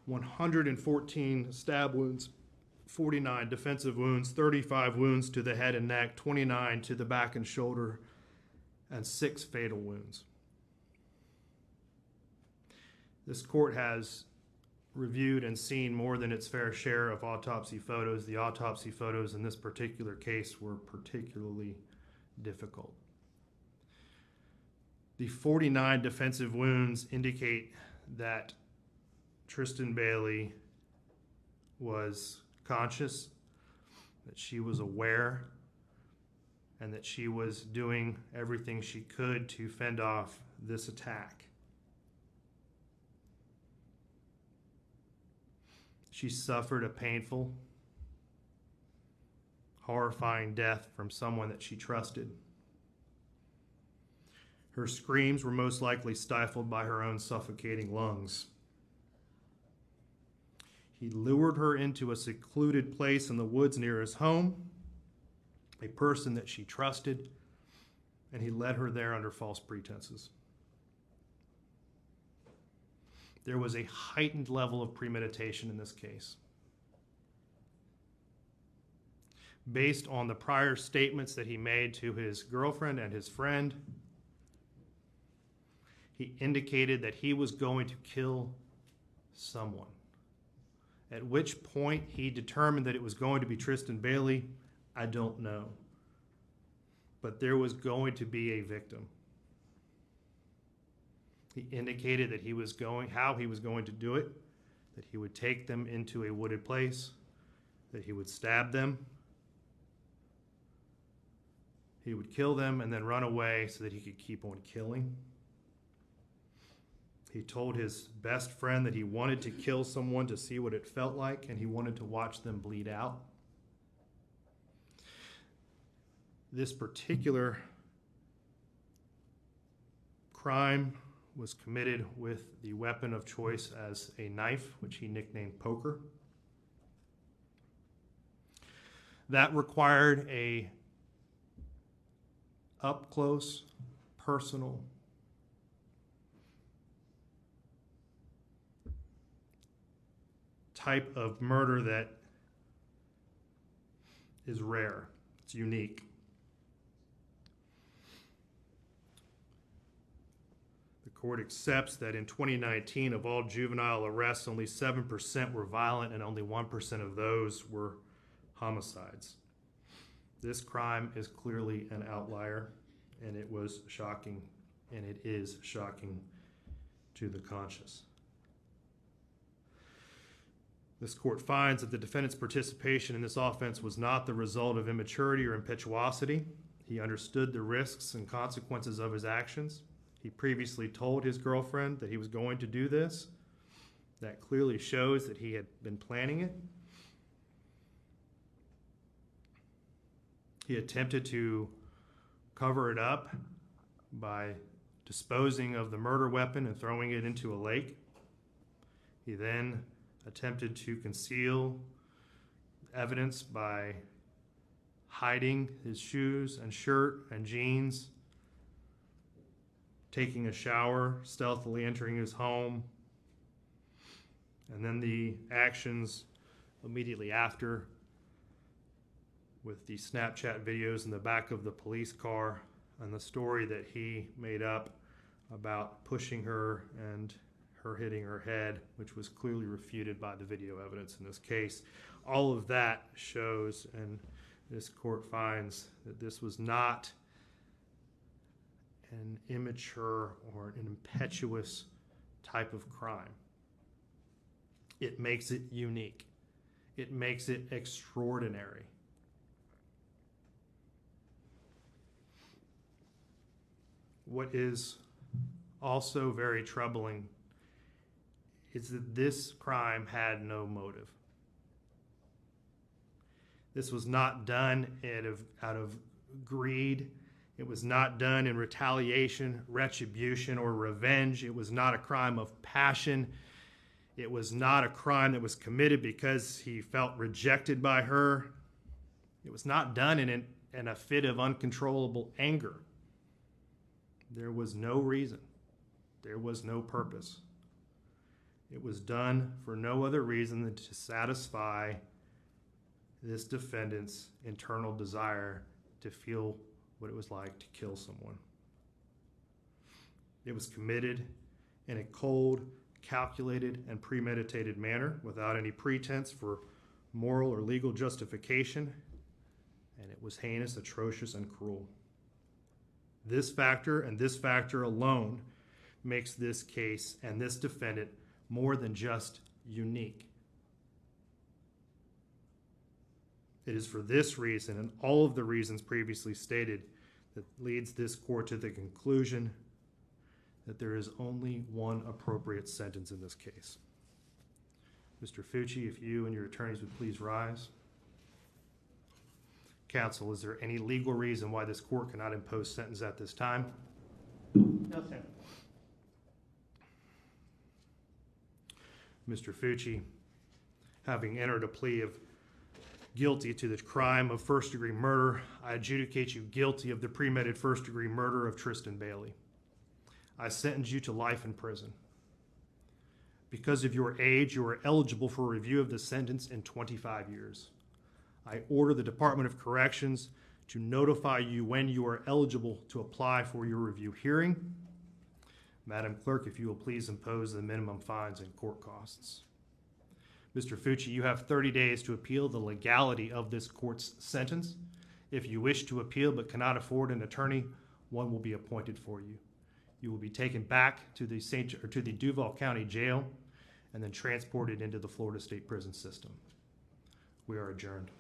114 stab wounds, 49 defensive wounds, 35 wounds to the head and neck, 29 to the back and shoulder, and 6 fatal wounds. This court has reviewed and seen more than its fair share of autopsy photos. The autopsy photos in this particular case were particularly difficult. The 49 defensive wounds indicate that Tristan Bailey was conscious, that she was aware, and that she was doing everything she could to fend off this attack. She suffered a painful, horrifying death from someone that she trusted. Her screams were most likely stifled by her own suffocating lungs. He lured her into a secluded place in the woods near his home, a person that she trusted, and he led her there under false pretenses. There was a heightened level of premeditation in this case. Based on the prior statements that he made to his girlfriend and his friend, he indicated that he was going to kill someone. At which point he determined that it was going to be Tristan Bailey, I don't know. But there was going to be a victim. He indicated that how he was going to do it, that he would take them into a wooded place, that he would stab them, he would kill them and then run away so that he could keep on killing. He told his best friend that he wanted to kill someone to see what it felt like, and he wanted to watch them bleed out. This particular crime was committed with the weapon of choice as a knife, which he nicknamed Poker. That required a up-close, personal, type of murder that is rare. It's unique. The court accepts that in 2019, of all juvenile arrests, only 7% were violent and only 1% of those were homicides. This crime is clearly an outlier, and it was shocking, and it is shocking to the conscious. This court finds that the defendant's participation in this offense was not the result of immaturity or impetuosity. He understood the risks and consequences of his actions. He previously told his girlfriend that he was going to do this. That clearly shows that he had been planning it. He attempted to cover it up by disposing of the murder weapon and throwing it into a lake. He then attempted to conceal evidence by hiding his shoes and shirt and jeans, taking a shower, stealthily entering his home, and then the actions immediately after, with the Snapchat videos in the back of the police car and the story that he made up about pushing her and her hitting her head, which was clearly refuted by the video evidence in this case. All of that shows, and this court finds, that this was not an immature or an impetuous type of crime. It makes it unique. It makes it extraordinary. What is also very troubling is that this crime had no motive. This was not done out of greed. It was not done in retaliation, retribution, or revenge. It was not a crime of passion. It was not a crime that was committed because he felt rejected by her. It was not done in a fit of uncontrollable anger. There was no reason. There was no purpose. It was done for no other reason than to satisfy this defendant's internal desire to feel what it was like to kill someone. It was committed in a cold, calculated, and premeditated manner without any pretense for moral or legal justification, and it was heinous, atrocious, and cruel. This factor and this factor alone makes this case and this defendant more than just unique. It is for this reason and all of the reasons previously stated that leads this court to the conclusion that there is only one appropriate sentence in this case. Mr. Fucci, if you and your attorneys would please rise. Counsel, is there any legal reason why this court cannot impose sentence at this time? No, sir. Mr. Fucci, having entered a plea of guilty to the crime of first-degree murder, I adjudicate you guilty of the premeditated first-degree murder of Tristan Bailey. I sentence you to life in prison. Because of your age, you are eligible for review of the sentence in 25 years. I order the Department of Corrections to notify you when you are eligible to apply for your review hearing. Madam Clerk, if you will please impose the minimum fines and court costs. Mr. Fucci, you have 30 days to appeal the legality of this court's sentence. If you wish to appeal but cannot afford an attorney, one will be appointed for you. You will be taken back to the Duval County Jail and then transported into the Florida State Prison System. We are adjourned.